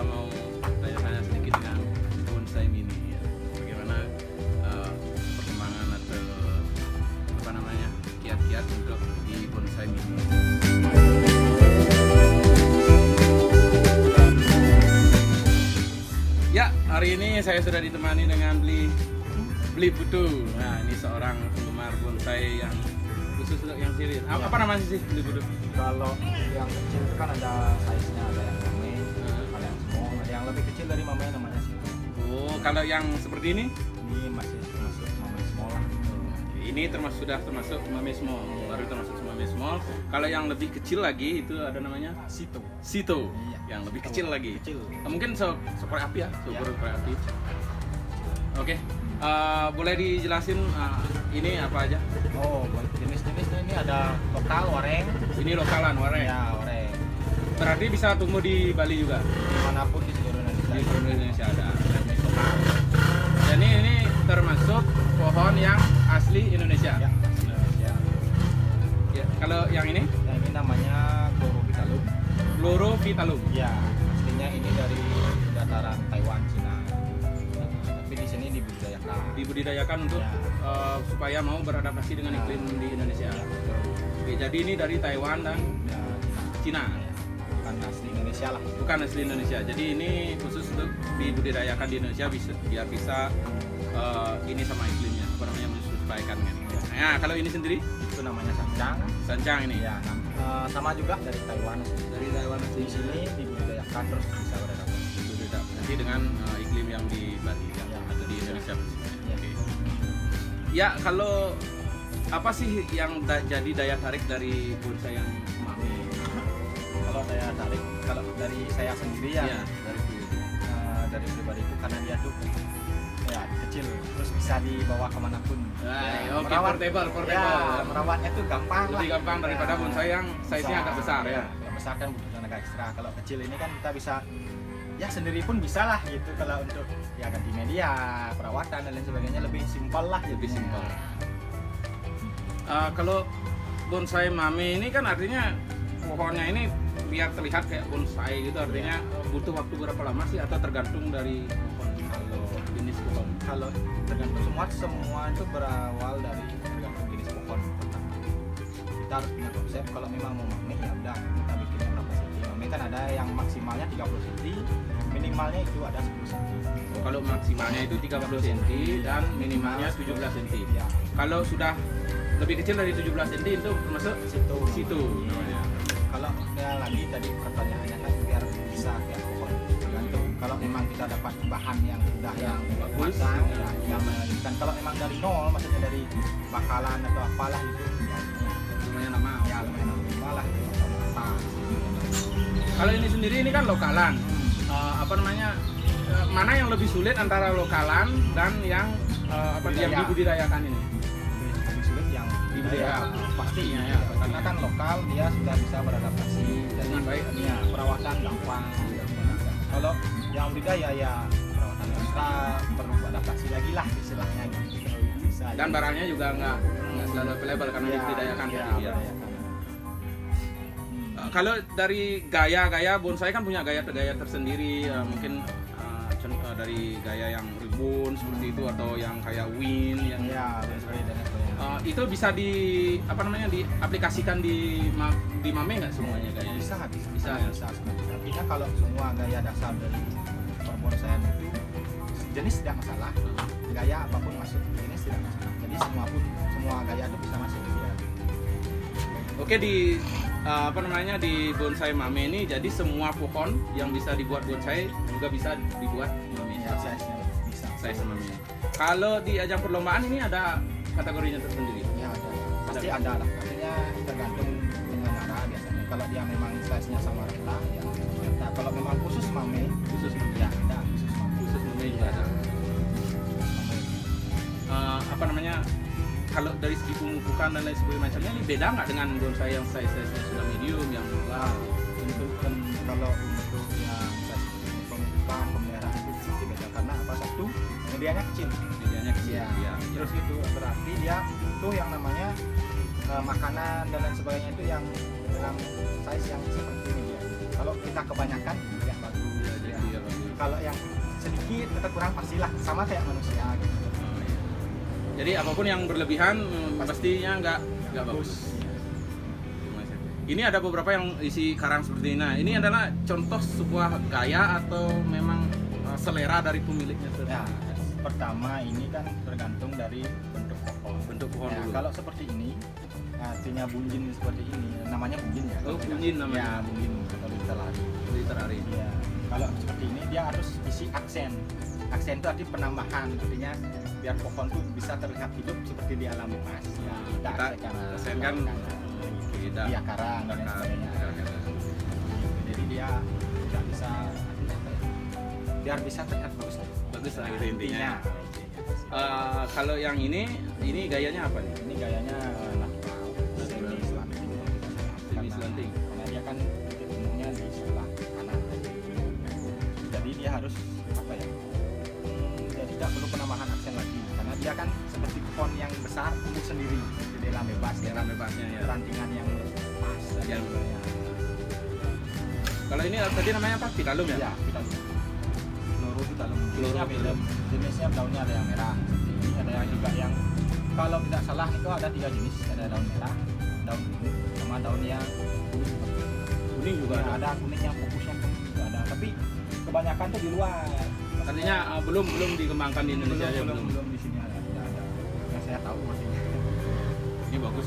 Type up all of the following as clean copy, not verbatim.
mau tanya-tanya sedikit dengan bonsai mini ya. Bagaimana perkembangan atau apa namanya kiat-kiat untuk di bonsai mini. Ya, hari ini saya sudah ditemani dengan Bli Putu. Nah, ini seorang penggemar bonsai yang khusus untuk yang sirih. Apa namanya sih Bli Putu? Kalau yang kecil itu kan ada size-nya, ada yang mame, ada yang small, ada yang lebih kecil dari mame namanya sih. Oh, kalau yang seperti ini? Ini masih termasuk mame small lah. Ini sudah termasuk mame small, baru termasuk mame small. Kalau yang lebih kecil lagi itu ada namanya Sito. Sito, Iya, yang lebih Sito. kecil lagi. Kecil. Mungkin sekorek api ya, sekorek api. Oke, boleh dijelasin ini apa aja? Oh, buat jenis-jenisnya ini ada lokal wareng. Ini lokalan wareng. Ya, wareng. Berarti bisa tumbuh di Bali juga. Dimanapun di seluruh Indonesia. Di seluruh Indonesia ada. Dan ini termasuk pohon yang asli Indonesia. Ya, Indonesia. Ya, kalau yang ini Yang ini namanya Chlorophyllum. Chlorophyllum. Ya, aslinya ini dari dataran Taiwan, Cina. Tapi di sini dibudidayakan. Dibudidayakan untuk Ya. Supaya mau beradaptasi dengan iklim di Indonesia. Oke, jadi ini dari Taiwan dan Ya, Cina. bukan asli Indonesia lah. Bukan asli Indonesia. Jadi ini khusus untuk dibudidayakan di Indonesia biar bisa ini sama iklimnya, apa namanya, menyesuaikan kan. Nah, kalau ini sendiri Itu namanya sancang. sancang ini. Ya, sama juga dari Taiwan. Dari Taiwan Di sini dibudidayakan terus bisa beradaptasi. berbeda nanti dengan iklim yang di Bali ya, Ya. atau di Indonesia. Ya. Oke. Ya, kalau apa sih yang jadi daya tarik dari bonsai yang mami? Kalau saya tarik, kalau dari saya sendiri ya, Ya, dari dulu. dari pribadi itu karena dia tuh ya kecil, terus bisa dibawa kemanapun. Nah, oke, portable. Ya, merawatnya tuh gampang Lebih lah. gampang daripada Ya. bonsai yang size-nya agak besar ya. Yang besar kan butuh tenaga ekstra. Kalau kecil ini kan kita bisa ya sendiri pun bisa lah gitu. Kalau untuk ya ganti media, perawatan dan lain sebagainya lebih simpel lah. Lebih jadinya. simpel. Kalau bonsai mami ini kan artinya pohonnya ini biar terlihat kayak bonsai gitu, artinya butuh waktu berapa lama sih atau tergantung dari pohon, kalau jenis pohon? Kalau tergantung semua itu berawal dari tergantung jenis pohon. Kita harus punya konsep. Kalau memang mau mame ya udah kita bikin berapa senti. Mame kan ada yang maksimalnya 30 cm, minimalnya itu ada 10 cm. Kalau maksimalnya itu 30 cm dan minimalnya 17 cm. Ya, Kalau sudah lebih kecil dari 17 cm itu termasuk situ. Iya. Kalau ya lagi tadi pertanyaannya kan biar bisa kayak pohon. Tergantung. Kalau memang kita dapat bahan yang udah yang bagus, matang, ya. yang melanjutkan. Kalau memang dari nol, maksudnya dari bakalan atau apalah itu, Lumayan lama. ya lumayan lama lah. Matang. Kalau ini sendiri ini kan lokalan. Apa namanya? Mana yang lebih sulit antara lokalan dan yang yang Budidaya. dibudidayakan ini? Lebih sulit yang Budidaya. pastinya ya, karena kan lokal dia sudah bisa beradaptasi jadi Dengan baik. ya perawatan gampang. Kalau yang budidaya ya perawatan ekstra perlu adaptasi lagi lah istilahnya gitu. Bisa. Dan barangnya juga nggak selalu available karena dibudidayakan ya, tadi ya. Kalau dari gaya bonsai kan punya gaya tersendiri, mungkin contoh dari gaya yang ribbon seperti itu atau yang kayak win yang Ya, dan sebagainya. itu bisa diaplikasikan di mame nggak semuanya gayanya? Bisa sebenarnya. Artinya kalau semua gaya dasar dari perbonsaian itu jenis tidak masalah, gaya apapun masuk jenis tidak masalah. Jadi semua gaya itu bisa masuk dia. Oke, di di bonsai mame ini jadi semua pohon yang bisa dibuat bonsai juga bisa dibuat mame. Ya, size-nya bisa. Size mame. Kalau di ajang perlombaan ini ada kategorinya tersendiri. Ya, pasti ada lah. Artinya tergantung dengan arah biasanya. Kalau dia memang size-nya sama rata, ya sama rata. Kalau memang khusus mame, Khusus mame. ya ada khusus mame. Khusus mame juga ada. Kalau dari segi pemupukan dan lain sebagainya macamnya ini beda nggak dengan bonsai yang size-nya sudah medium yang Nah, kalau untuk yang size pemupukan pemeliharaan itu pasti beda karena apa? Satu, medianya kecil. medianya kecil Ya. ya. Terus itu berarti dia tuh yang namanya makanan dan lain sebagainya itu yang dalam size yang seperti ini dia. Kalau kita kebanyakan tidak bagus. Ya, jadi Kalau yang sedikit atau kurang pastilah sama kayak manusia gitu. Jadi apapun yang berlebihan pastinya nggak bagus. Ini ada beberapa yang isi karang seperti ini. Nah, ini adalah contoh sebuah gaya atau memang selera dari pemiliknya. Ya, pertama ini kan tergantung dari bentuk pohon. Bentuk pohon Ya, dulu. kalau seperti ini, artinya bunjin seperti ini, namanya bunjin ya. Oh, bunjin namanya. Ya, bunjin kalau kita lari. Literari. Ya, kalau seperti ini dia harus isi aksen. Aksen itu arti penambahan, artinya biar pohon tuh bisa terlihat hidup seperti di alam bebas. Ya, Kita aksenkan beda. Iya, karang dan lain sebagainya. Jadi dia tidak bisa biar bisa terlihat bagus. Bagus lah gitu intinya. Kalau yang ini gayanya apa nih? Ini gayanya natural, semi slanting. Semi slanting. Karena dia kan titik umumnya di sebelah kanan. Jadi dia harus apa ya? Jadi tidak perlu penambahan aksen lagi karena dia kan seperti pohon yang besar tumbuh sendiri di dalam bebas, Dalam bebasnya ya. rantingan yang pas dan Yang- ya. Kalau ini tadi namanya apa? Pitalum ya? Ya, kita peluru itu dalam Peluru. jenisnya daunnya ada yang merah seperti ini, ada yang juga yang kalau tidak salah itu ada 3 jenis, ada daun merah, daun kuning, sama daun yang kuning. Kuning juga Ya, ada. ada kuning yang fokusnya kuning juga ada, tapi kebanyakan tuh di luar. Artinya belum dikembangkan di Indonesia aja belum. belum di sini ada, tidak ada. Yang saya tahu masih. Ini bagus.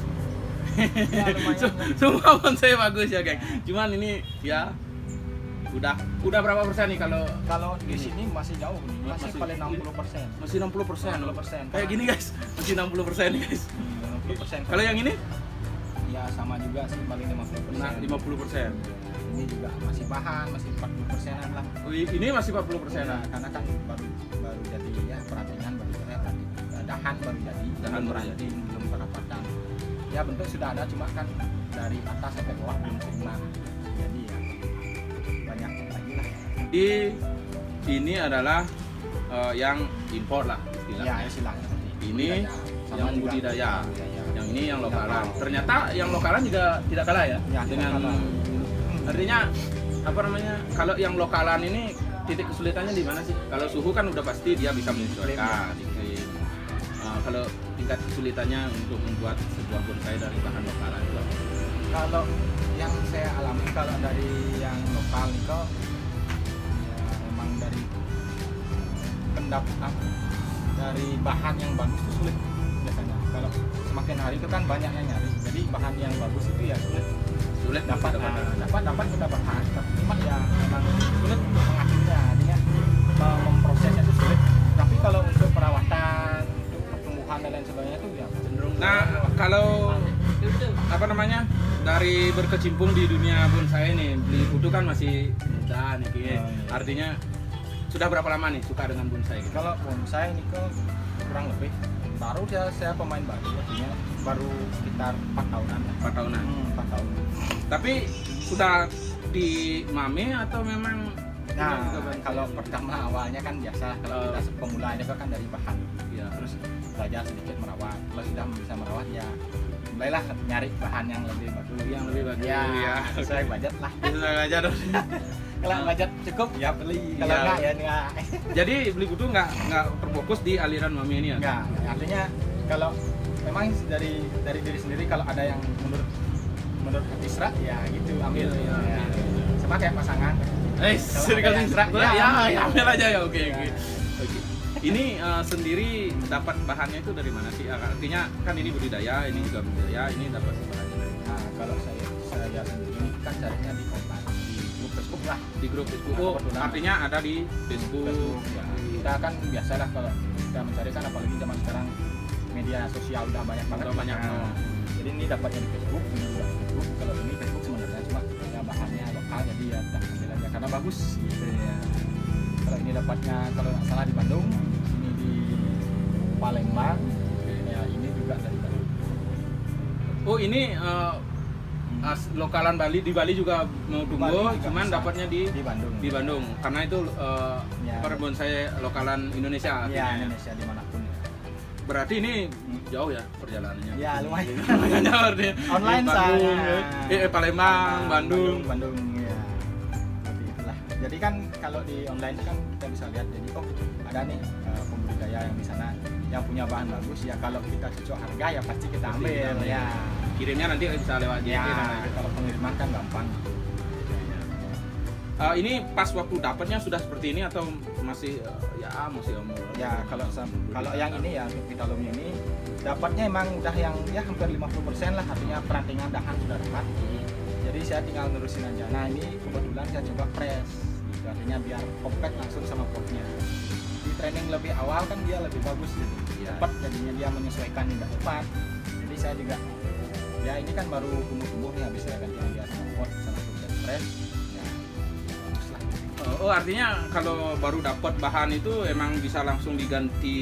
Ya, lumayan. Semua bonsai bagus ya, geng. Cuman ini ya udah berapa persen nih kalau Kalau di sini masih jauh nih, masih Masih- paling 60%. masih 60%. 60%. Kayak gini guys, masih 60% nih guys. 60%. Kalau yang ini ya sama juga sih paling 50%. nah 50%. Ini juga masih bahan, masih 40%-an lah. Ini masih 40%. Nah, karena kan baru jadi ya perantingan baru dahan baru jadi, Dahan belum baru ranting, belum perapatan. Ya bentuk sudah ada cuma kan dari atas sampai bawah belum sempurna. Jadi ya banyak lagi lah. Ini adalah yang impor lah Ya istilahnya. istilahnya seperti itu. Ini Sama yang juga budidaya. budidaya. Yang ini yang lokalan. Lokal. Ternyata yang lokalan juga tidak kalah ya, Ya, tidak dengan kalah. artinya apa namanya? Kalau yang lokalan ini titik kesulitannya di mana sih? Kalau suhu kan udah pasti dia bisa menyesuaikan, iklim. Kalau tingkat kesulitannya untuk membuat sebuah bonsai dari bahan lokalan itu apa? Kalau yang saya alami kalau dari yang lokal nih kok ya emang dari dari bahan yang bagus itu sulit biasanya. Kalau semakin hari itu kan banyak yang nyari, jadi bahan yang bagus itu ya sulit dapat kita bahan, tapi cuma ya memang sulit untuk mengaturnya, artinya memprosesnya itu sulit. Tapi kalau untuk perawatan, untuk pertumbuhan dan lain sebagainya itu ya cenderung. Nah, kalau apa namanya dari berkecimpung di dunia bonsai nih, beli putu kan masih muda nih, Ki. iya. Artinya sudah berapa lama nih suka dengan bonsai? Gitu? Kalau bonsai ini kok kurang lebih baru saya pemain baru, artinya baru sekitar 4 tahunan. 4 tahunan. 4 tahun. Tapi sudah di mame atau memang Nah, punya juga bonsai? kalau pertama awalnya kan biasa kalau kita pemula itu kan dari bahan, ya, terus belajar sedikit merawat. Kalau sudah bisa merawat ya mulailah nyari bahan yang lebih bagus. yang lebih bagus Ya, sesuai budget lah. Bisa aja dong. Kalau budget cukup ya beli, kalau Iya. enggak ya enggak. Jadi beli putu nggak terfokus di aliran mame ini ya? Enggak, artinya kalau memang dari diri sendiri kalau ada yang menurut hati serak ya gitu ambil Iya, ya. Sama kayak pasangan. Kalau sering ada kali yang serak ya, ya, ambil aja ya, oke. Ya. Oke. Ini sendiri dapat bahannya itu dari mana sih? Artinya kan ini budidaya, ini juga budidaya, ini dapat bahannya dari mana? Nah, kalau saya sendiri ini kan carinya di online, di grup Facebook lah. Di grup Facebook. Nah, Oh, kebetulan. artinya ada di Facebook. Ya. Kita kan biasalah kalau kita mencari kan apalagi zaman sekarang media sosial udah banyak banget. Udah banyak. Nah, jadi ini dapatnya di Facebook, ini juga di Facebook. Kalau ini Facebook sebenarnya cuma ya bahannya lokal jadi ya udah ambil aja karena bagus gitu ya. Kalau ini dapatnya kalau nggak salah di Bandung, ini di Palembang, ya ini juga dari Bandung. Oh, ini lokalan Bali, di Bali juga mau Bali tunggu, juga cuman bisa. dapatnya di Bandung. Karena itu Ya. bonsai lokalan Indonesia. Ya artinya. Indonesia dimanapun ya. Berarti ini jauh ya perjalanannya. Ya lumayan. Lumayan jauh artinya. Online Bandung, saya. Palembang, Bandung. Bandung ya. Seperti itulah. Jadi kan kalau di online kan kita bisa lihat, jadi oh ada nih pembudidaya yang di sana yang punya bahan bagus, ya kalau kita cocok harga ya pasti kita Pasti ambil kita ambil. ya. Kirimnya nanti bisa lewat JP Ya, namanya. kalau pengiriman kan gampang. Ini pas waktu dapatnya sudah seperti ini atau masih masih umur? Ya kalau yang ini ya untuk Vitalum ini dapatnya emang udah yang ya hampir 50% lah, artinya perantingan dahan sudah dapat. Jadi saya tinggal nerusin aja. Nah ini kebetulan saya coba press, gitu. Artinya biar compact langsung sama potnya. Di training lebih awal kan dia lebih bagus gitu, Iya. cepat jadinya dia menyesuaikan juga cepat. Jadi saya juga ya ini kan baru tumbuh-tumbuh nih, habis saya ganti dia sama pot, saya langsung press. Ya bagus lah. Oh, artinya kalau baru dapat bahan itu emang bisa langsung diganti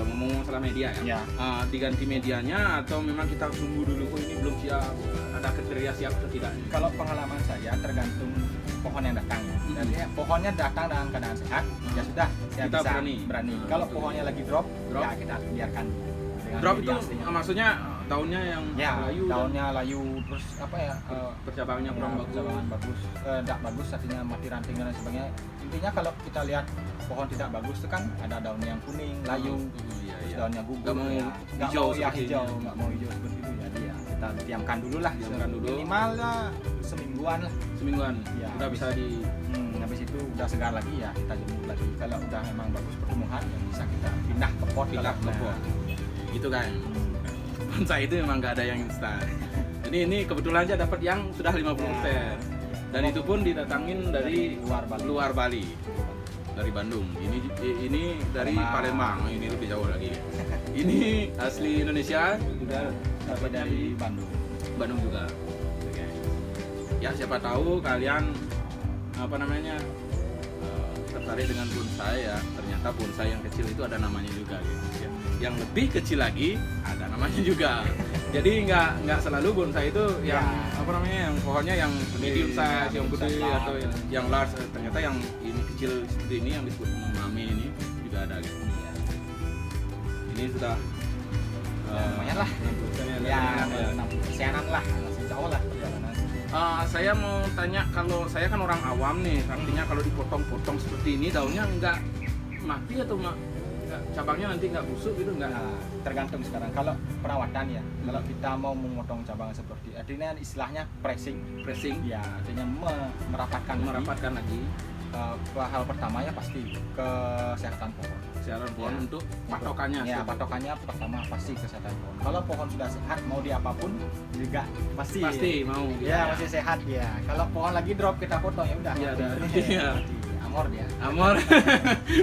ngomong masalah media ya? Ya. Diganti medianya atau memang kita tunggu dulu, oh ini belum siap, ada kriteria siap atau tidak? Kalau pengalaman saya tergantung pohon yang datang ya. Jadi pohonnya datang dalam keadaan sehat, ya sudah saya Kita bisa berani. Kalau pohonnya lagi drop, Drop. ya kita biarkan. Dengan Drop media itu aslinya. maksudnya daunnya yang Ya, layu, daunnya layu, terus apa ya? percabangannya kurang bagus. Percabangan bagus, tidak bagus, artinya mati ranting dan lain sebagainya. Intinya kalau kita lihat pohon tidak bagus itu kan ada daunnya yang kuning, layu, Iya, terus iya. daunnya gugur, Nggak mau ya. Nggak hijau mau ya seperti hijau, ini. nggak mau hijau seperti itu. Jadi ya kita diamkan dulu lah, Diamkan dulu. minimal ya semingguan lah. Semingguan Ya, udah bisa di Habis itu udah segar lagi ya kita jemur lagi. Kalau udah memang bagus pertumbuhan ya bisa kita pindah ke pot. pindah ke Nah, pot. Gitu kan. Bonsai itu memang nggak ada yang instan. Ini kebetulan aja dapat yang sudah 50%. Dan itu pun didatangin dari luar Bali. Dari Bandung. Ini dari Palembang. Ini lebih jauh lagi. Ini asli Indonesia, juga Dapat dari Bandung. Bandung juga. Oke. Ya siapa tahu kalian tertarik dengan bonsai ya. Ternyata bonsai yang kecil itu ada namanya juga gitu ya. Yang lebih kecil lagi ada namanya juga. Jadi nggak selalu bonsai itu yang yang pohonnya yang medium size, yang gede atau yang large. Ternyata yang ini kecil seperti ini yang disebut mami ini juga ada gitu. Ini sudah Lumayan lah. Ya, 60%-an lah. Masih jauh lah perjalanan. Saya mau tanya, kalau saya kan orang awam nih, artinya kalau dipotong-potong seperti ini daunnya nggak mati atau cabangnya nanti nggak busuk gitu nggak? Nah, tergantung sekarang. Kalau perawatan ya, kalau kita mau memotong cabang seperti, artinya istilahnya pressing, ya artinya merapatkan lagi hal pertama ya pasti kesehatan pohon. kesehatan pohon Ya. untuk patokannya. Ya, patokannya pertama pasti kesehatan pohon. Kalau pohon sudah sehat, mau di apapun juga pasti mau. ya masih sehat ya. Kalau pohon lagi drop kita potong ya udah. Iya, mati. udah. Mati. Iya. Amor dia. Amor.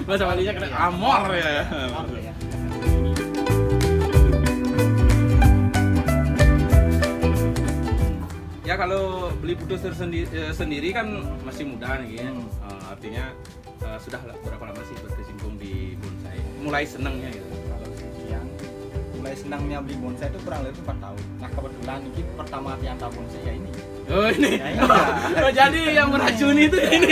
Bahasa Balinya kena amor ya. Amor ya. Ya kalau beli putus sendiri kan masih muda nih ya. Artinya sudah berapa lama sih berkecimpung di bonsai? Mulai senangnya gitu. Kalau yang mulai senangnya beli bonsai itu kurang lebih 4 tahun. Nah kebetulan ini pertama pianta bonsai ya ini. Oh ini. Ya, iya. Oh, jadi yang meracuni itu ini.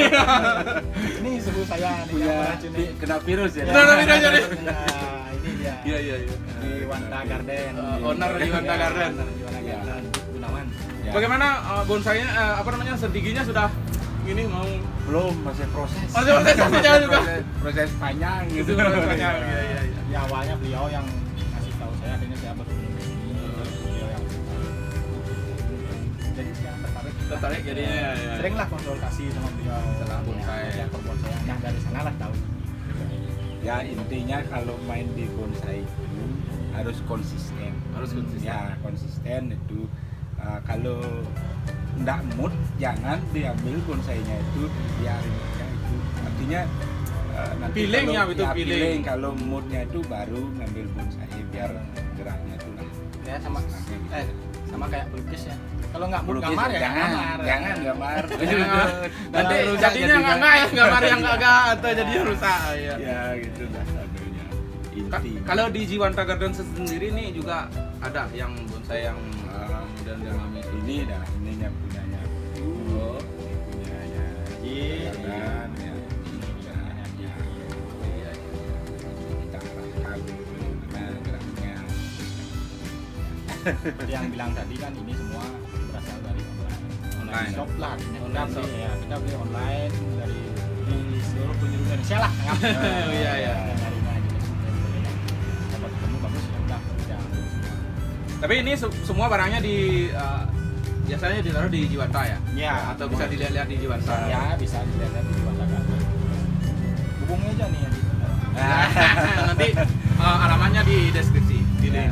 Ini suhu saya nih yang meracuni. kena virus ya. Kena virus jadi. Nah, ini dia. Iya. Di Wanta Garden. Owner di Wanta Garden. Di Wanta Garden. Gunawan. Ya. Bagaimana bonsainya sendikinya sudah gini mau Belum, masih proses. masih proses juga. Proses panjang Itu gitu. banyak. Iya. Di awalnya beliau yang ngasih tahu saya, akhirnya saya bertemu di sini. Terus beliau yang jadi saya Tertarik jadinya ya. sering lah konsultasi sama beliau Masalah bonsai. ya, bonsai. Nah dari sana lah tahu. Ya intinya kalau main di bonsai itu harus konsisten. Ya konsisten itu. Kalau nggak mood jangan diambil bonsainya itu, biarin aja itu. Artinya nanti Feeling kalau, ya, itu feeling. Kalau moodnya itu baru ngambil bonsai biar geraknya itu lah. Ya sama kayak pelukis ya. Kalau nggak mood Pelukis gambar ya jangan, gambar. jangan gambar. Nanti rusak jadinya nggak ya gambar yang nggak atau jadinya rusak ya. Ya gitu lah anunya. Ka- Inti. Kalau di Jiwanta Garden sendiri nih juga ada yang bonsai yang dan mami ini dah ininya punyanya. Oh. Punyanya. Jangan ya. Kita arahkan bagaimana geraknya. Seperti yang bilang tadi kan ini semua berasal dari online. online. Shop lah artinya kita Online beli shop. ya, kita beli online dari di seluruh penjuru Indonesia lah. Oh, iya, iya. Nyarinya aja dapat ketemu bagus ya udah kita ambil semua. Tapi ini semua barangnya biasanya ditaruh di Jiwanta ya? Ya, Atau bisa dilihat-lihat di Jiwanta? ya bisa dilihat di Jiwanta kan. Hubungi aja nih ya. Nanti alamatnya di deskripsi. Ya.